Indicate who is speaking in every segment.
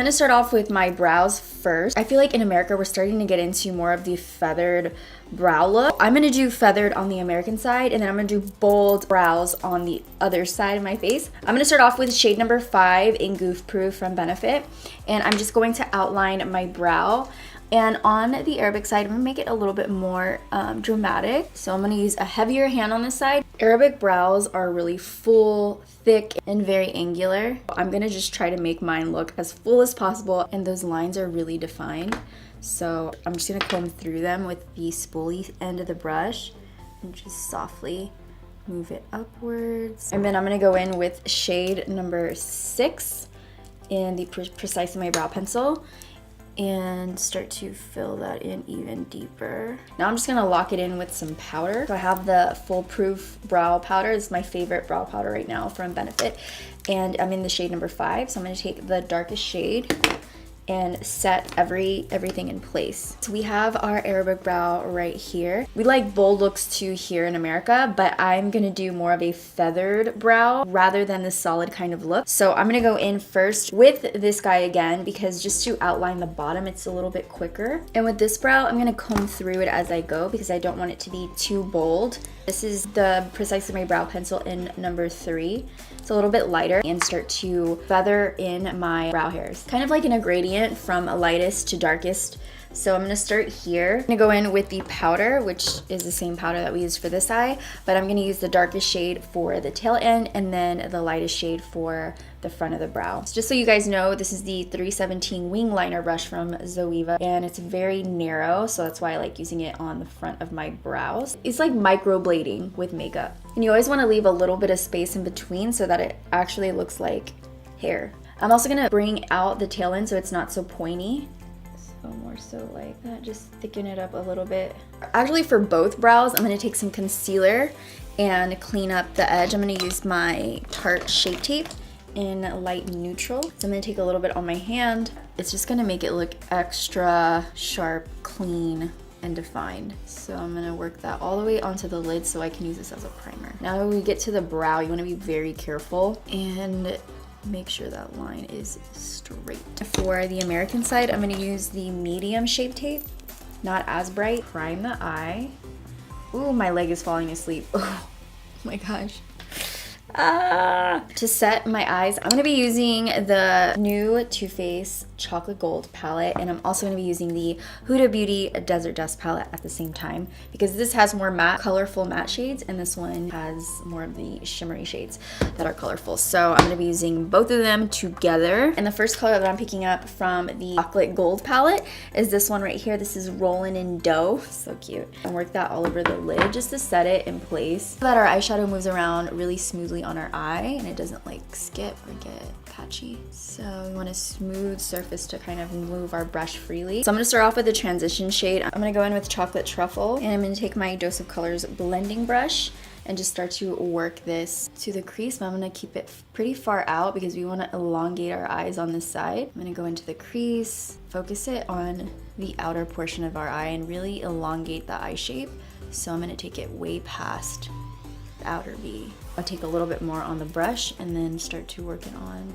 Speaker 1: gonna start off with my brows first. I feel like in America, we're starting to get into more of the feathered brow look. I'm gonna do feathered on the American side, and then I'm gonna do bold brows on the other side of my face. I'm gonna start off with shade number 5 in Goof Proof from Benefit, and I'm just going to outline my brow. And on the Arabic side, I'm gonna make it a little bit more dramatic. So I'm gonna use a heavier hand on this side. Arabic brows are really full, thick, and very angular. I'm gonna just try to make mine look as full as possible, and those lines are really defined. So I'm just gonna comb through them with the spoolie end of the brush and just softly move it upwards. And then I'm gonna go in with shade number 6 in the Precise My Brow pencil and start to fill that in even deeper. Now I'm just gonna lock it in with some powder. So I have the Foolproof brow powder. It's my favorite brow powder right now from Benefit, and I'm in the shade number 5. So I'm gonna take the darkest shade and set everything in place. So we have our Arabic brow right here. We like bold looks too here in America, but I'm gonna do more of a feathered brow rather than the solid kind of look. So I'm gonna go in first with this guy again, because just to outline the bottom, it's a little bit quicker. And with this brow, I'm gonna comb through it as I go because I don't want it to be too bold. This is the Precisely My Brow pencil in number 3. It's a little bit lighter, and start to feather in my brow hairs. Kind of like in a gradient from lightest to darkest. So I'm gonna start here. I'm gonna go in with the powder, which is the same powder that we used for this eye, but I'm gonna use the darkest shade for the tail end and then the lightest shade for the front of the brow. So just so you guys know, this is the 317 wing liner brush from Zoeva, and it's very narrow, so that's why I like using it on the front of my brows. It's like microblading with makeup. And you always wanna leave a little bit of space in between so that it actually looks like hair. I'm also gonna bring out the tail end so it's not so pointy. So more so like that, just thicken it up a little bit. Actually, for both brows, I'm gonna take some concealer and clean up the edge. I'm gonna use my Tarte Shape Tape in light neutral. So I'm gonna take a little bit on my hand. It's just gonna make it look extra sharp, clean, and defined. So I'm gonna work that all the way onto the lid so I can use this as a primer. Now when we get to the brow, you wanna be very careful and make sure that line is straight. For the American side, I'm gonna use the medium Shape Tape, not as bright. Prime the eye. Ooh, my leg is falling asleep. Oh my gosh. To set my eyes, I'm gonna be using the new Too Faced Chocolate Gold palette, and I'm also gonna be using the Huda Beauty Desert Dust palette at the same time, because this has more matte, colorful matte shades, and this one has more of the shimmery shades that are colorful. So I'm gonna be using both of them together. And the first color that I'm picking up from the Chocolate Gold palette is this one right here. This is Rollin' in Dough. So cute. And work that all over the lid just to set it in place so that our eyeshadow moves around really smoothly on our eye and it doesn't like skip or get patchy. So we want a smooth surface to kind of move our brush freely. So I'm gonna start off with the transition shade. I'm gonna go in with Chocolate Truffle, and I'm gonna take my Dose of Colors blending brush and just start to work this to the crease. But I'm gonna keep it pretty far out because we wanna elongate our eyes on this side. I'm gonna go into the crease, focus it on the outer portion of our eye and really elongate the eye shape. So I'm gonna take it way past the outer V. I'll take a little bit more on the brush and then start to work it on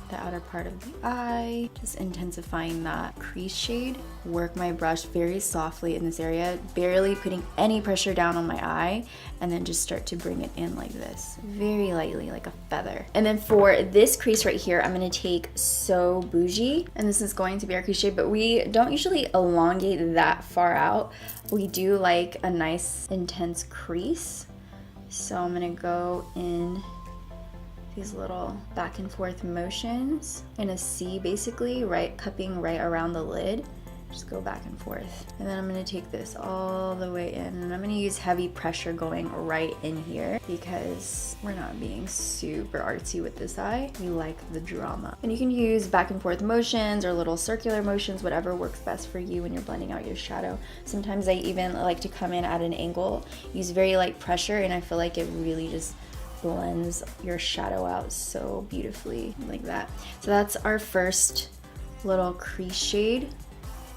Speaker 1: the outer part of the eye, just intensifying that crease shade. Work my brush very softly in this area, barely putting any pressure down on my eye, and then just start to bring it in like this, very lightly, like a feather. And then for this crease right here, I'm gonna take So Bougie, and this is going to be our crease shade, but we don't usually elongate that far out. We do like a nice intense crease. So I'm gonna go in these little back and forth motions in a C basically, right, cupping right around the lid. Just go back and forth. And then I'm gonna take this all the way in, and I'm gonna use heavy pressure going right in here because we're not being super artsy with this eye. We like the drama. And you can use back and forth motions or little circular motions, whatever works best for you when you're blending out your shadow. Sometimes I even like to come in at an angle, use very light pressure, and I feel like it really just blends your shadow out so beautifully like that. So that's our first little crease shade.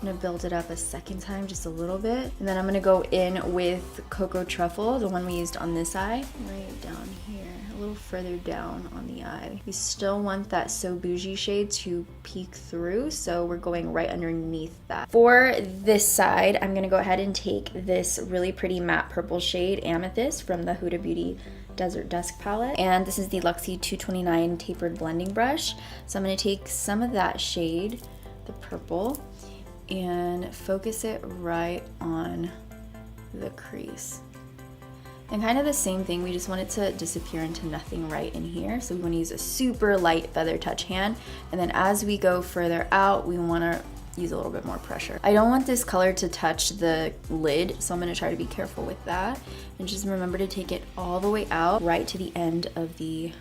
Speaker 1: I'm gonna build it up a second time, just a little bit. And then I'm gonna go in with Cocoa Truffle, the one we used on this eye, right down here, little further down on the eye. We still want that So Bougie shade to peek through, so we're going right underneath that. For this side, I'm gonna go ahead and take this really pretty matte purple shade, Amethyst, from the Huda Beauty Desert Dusk palette, and this is the Luxie 229 tapered blending brush. So I'm going to take some of that shade, the purple, and focus it right on the crease. And kind of the same thing, we just want it to disappear into nothing right in here. So we want to use a super light feather touch hand, and then as we go further out, we want to use a little bit more pressure. I don't want this color to touch the lid, so I'm going to try to be careful with that. And just remember to take it all the way out, right to the end of the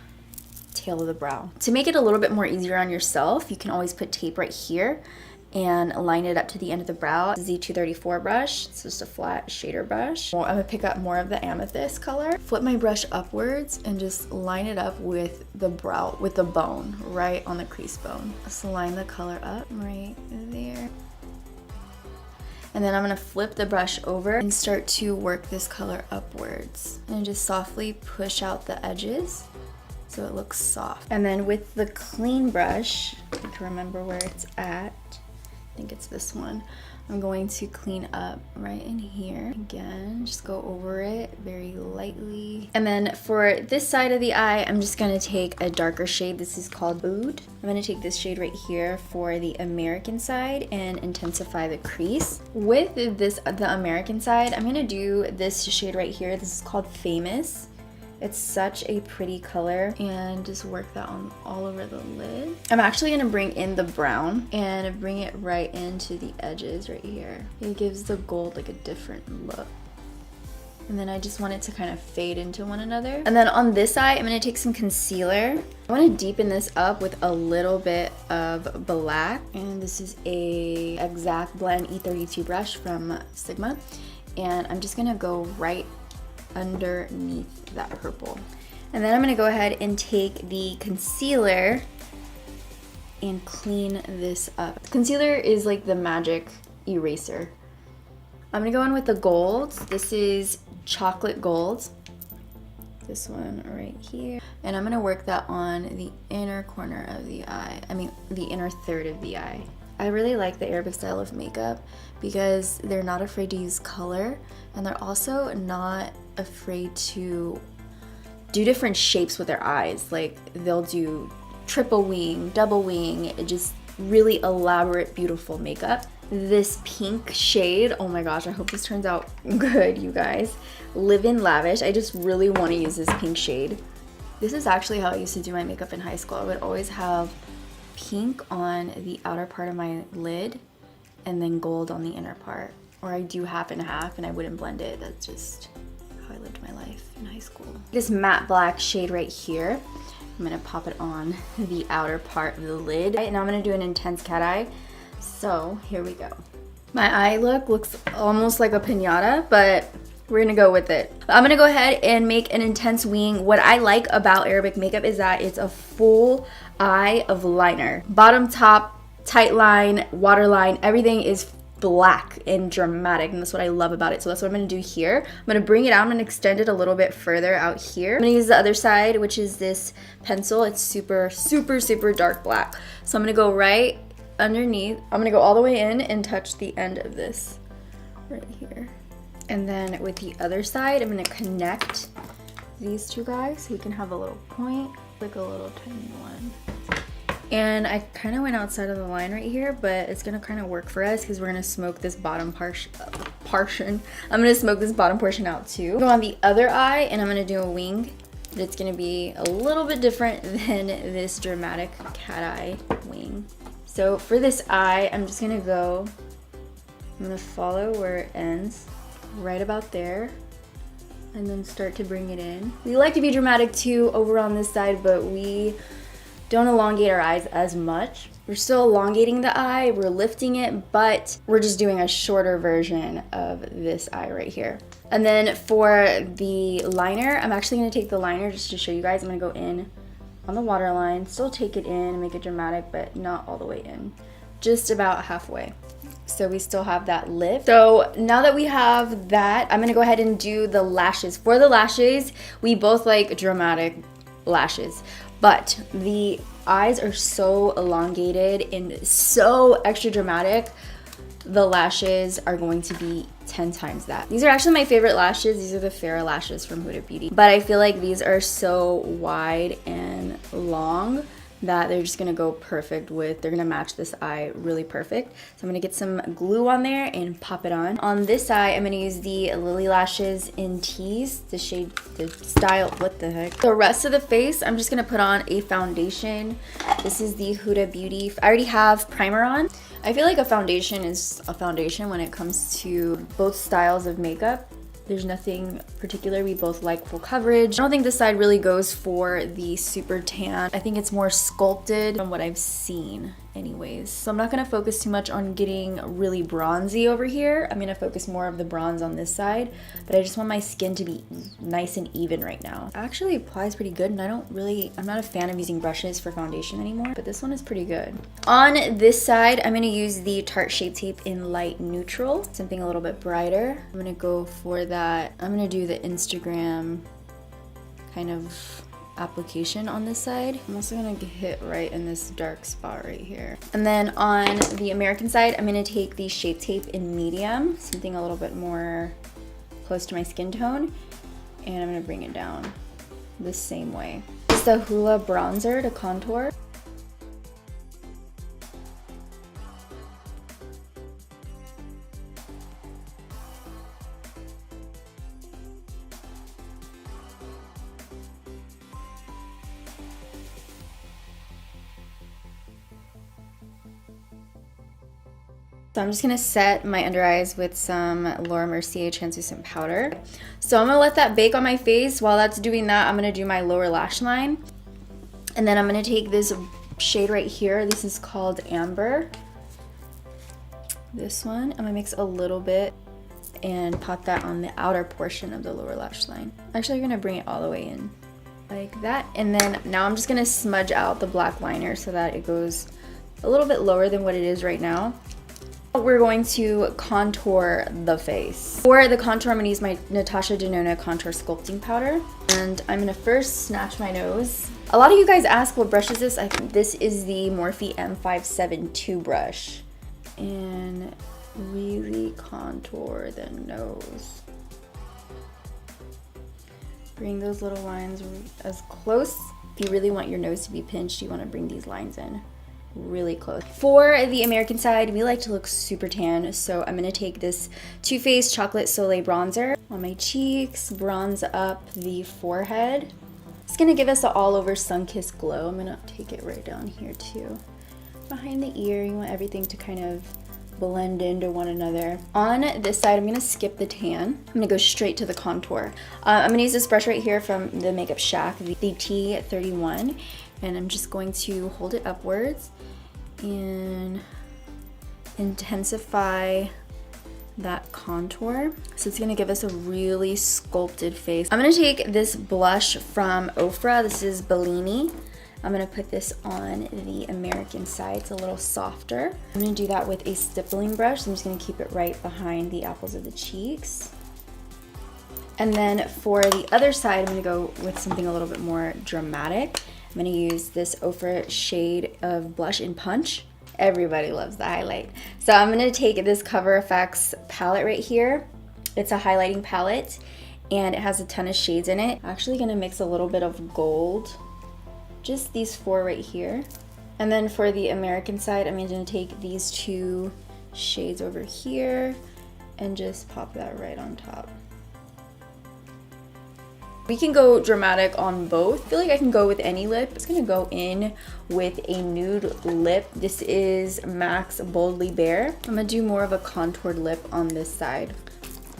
Speaker 1: tail of the brow. To make it a little bit more easier on yourself, you can always put tape right here and line it up to the end of the brow. This is the 234 brush. It's just a flat shader brush. I'm gonna pick up more of the amethyst color, flip my brush upwards, and just line it up with the brow, with the bone, right on the crease bone. Just line the color up right there. And then I'm gonna flip the brush over and start to work this color upwards. And just softly push out the edges so it looks soft. And then with the clean brush, you can remember where it's at. I think it's this one. I'm going to clean up right in here. Again, just go over it very lightly. And then for this side of the eye, I'm just gonna take a darker shade. This is called Oud. I'm gonna take this shade right here for the American side and intensify the crease. With the American side, I'm gonna do this shade right here. This is called Famous. It's such a pretty color, and just work that on all over the lid. I'm actually gonna bring in the brown and bring it right into the edges right here. It gives the gold like a different look. And then I just want it to kind of fade into one another. And then on this eye, I'm gonna take some concealer. I wanna deepen this up with a little bit of black. And this is a Exact Blend E32 brush from Sigma. And I'm just gonna go right underneath that purple. And then I'm gonna go ahead and take the concealer and clean this up. Concealer is like the magic eraser. I'm gonna go in with the golds. This is chocolate gold. This one right here. And I'm gonna work that on the inner corner of the eye. I mean, the inner third of the eye. I really like the Arabic style of makeup because they're not afraid to use color, and they're also not afraid to do different shapes with their eyes. Like they'll do triple wing, double wing, just really elaborate, beautiful makeup. This pink shade, oh my gosh, I hope this turns out good, you guys. Live in Lavish. I just really want to use this pink shade. This is actually how I used to do my makeup in high school. I would always have pink on the outer part of my lid and then gold on the inner part. Or I do half and half and I wouldn't blend it. That's just how I lived my life in high school. This matte black shade right here, I'm gonna pop it on the outer part of the lid. And now I'm gonna do an intense cat eye. So here we go. My eye look looks almost like a piñata, but we're gonna go with it. I'm gonna go ahead and make an intense wing. What I like about Arabic makeup is that it's a full eye of liner. Bottom, top, tight line, waterline, everything is black and dramatic, and that's what I love about it. So that's what I'm gonna do here. I'm gonna bring it out, I'm gonna extend it a little bit further out here. I'm gonna use the other side, which is this pencil. It's super, super, super dark black. So I'm gonna go right underneath. I'm gonna go all the way in and touch the end of this right here. And then with the other side, I'm gonna connect these two guys so we can have a little point, like a little tiny one. And I kind of went outside of the line right here, but it's gonna kind of work for us because we're gonna smoke this bottom portion. I'm gonna smoke this bottom portion out too. Go on the other eye, and I'm gonna do a wing. But it's gonna be a little bit different than this dramatic cat eye wing. So for this eye, I'm just gonna go, I'm gonna follow where it ends, right about there, and then start to bring it in. We like to be dramatic too over on this side, but we don't elongate our eyes as much. We're still elongating the eye, we're lifting it, but we're just doing a shorter version of this eye right here. And then for the liner, I'm actually gonna take the liner just to show you guys. I'm gonna go in on the waterline, still take it in and make it dramatic, but not all the way in, just about halfway. So we still have that lift. So now that we have that, I'm gonna go ahead and do the lashes. For the lashes, we both like dramatic lashes. But the eyes are so elongated and so extra dramatic. The lashes are going to be 10 times that. These are actually my favorite lashes. These are the Farrah lashes from Huda Beauty. But I feel like these are so wide and long that they're just gonna go perfect with, they're gonna match this eye really perfect. So I'm gonna get some glue on there and pop it on. On this eye, I'm gonna use the Lily Lashes in Tease, the shade, the style, what the heck. The rest of the face, I'm just gonna put on a foundation. This is the Huda Beauty. I already have primer on. I feel like a foundation is a foundation when it comes to both styles of makeup. There's nothing particular. We both like full coverage. I don't think this side really goes for the super tan. I think it's more sculpted from what I've seen anyways. So I'm not gonna focus too much on getting really bronzy over here. I'm gonna focus more of the bronze on this side, but I just want my skin to be nice and even right now. It actually applies pretty good, and I'm not a fan of using brushes for foundation anymore, but this one is pretty good. On this side, I'm gonna use the Tarte Shape Tape in light neutral, something a little bit brighter. I'm gonna go for that. I'm gonna do the Instagram kind of application on this side. I'm also gonna hit right in this dark spot right here. And then on the American side, I'm gonna take the Shape Tape in medium, something a little bit more close to my skin tone, and I'm gonna bring it down the same way. It's the Hoola bronzer to contour. So I'm just gonna set my under eyes with some Laura Mercier translucent powder. So I'm gonna let that bake on my face. While that's doing that, I'm gonna do my lower lash line. And then I'm gonna take this shade right here. This is called Amber. This one, I'm gonna mix a little bit and pop that on the outer portion of the lower lash line. Actually, you're gonna bring it all the way in like that. And then now I'm just gonna smudge out the black liner so that it goes a little bit lower than what it is right now. We're going to contour the face. For the contour, I'm gonna use my Natasha Denona Contour Sculpting Powder. And I'm gonna first snatch my nose. A lot of you guys ask what brush is this? I think this is the Morphe M572 brush. And really contour the nose. Bring those little lines as close. If you really want your nose to be pinched, you wanna bring these lines in really close. For the American side, we like to look super tan, so I'm gonna take this Too Faced Chocolate Soleil bronzer on my cheeks, bronze up the forehead. It's gonna give us an all-over sun-kissed glow. I'm gonna take it right down here too. Behind the ear, you want everything to kind of blend into one another. On this side, I'm gonna skip the tan. I'm gonna go straight to the contour. I'm gonna use this brush right here from the Makeup Shack, the T31, and I'm just going to hold it upwards and intensify that contour. So it's gonna give us a really sculpted face. I'm gonna take this blush from Ofra. This is Bellini. I'm gonna put this on the American side. It's a little softer. I'm gonna do that with a stippling brush. So I'm just gonna keep it right behind the apples of the cheeks. And then for the other side, I'm gonna go with something a little bit more dramatic. I'm gonna use this Ofra shade of blush in Punch. Everybody loves the highlight. So I'm gonna take this Cover FX palette right here. It's a highlighting palette and it has a ton of shades in it. I'm actually gonna mix a little bit of gold, just these four right here. And then for the American side, I'm gonna take these two shades over here and just pop that right on top. We can go dramatic on both. I feel like I can go with any lip. It's gonna go in with a nude lip. This is MAC's Boldly Bare. I'm gonna do more of a contoured lip on this side.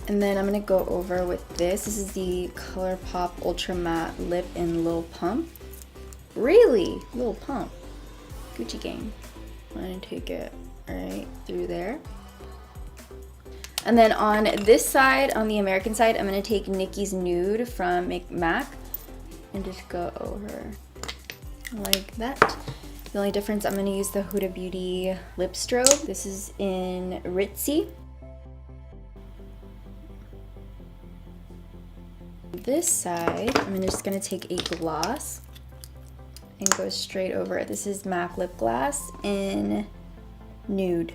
Speaker 1: And then I'm gonna go over with this. This is the ColourPop Ultra Matte Lip in Lil Pump. Really? Lil Pump. Gucci Gang. I'm gonna take it right through there. And then on this side, on the American side, I'm gonna take Nikki's Nude from MAC and just go over like that. The only difference, I'm gonna use the Huda Beauty Lip Strobe. This is in Ritzy. This side, I'm just gonna take a gloss and go straight over it. This is MAC lip gloss in Nude.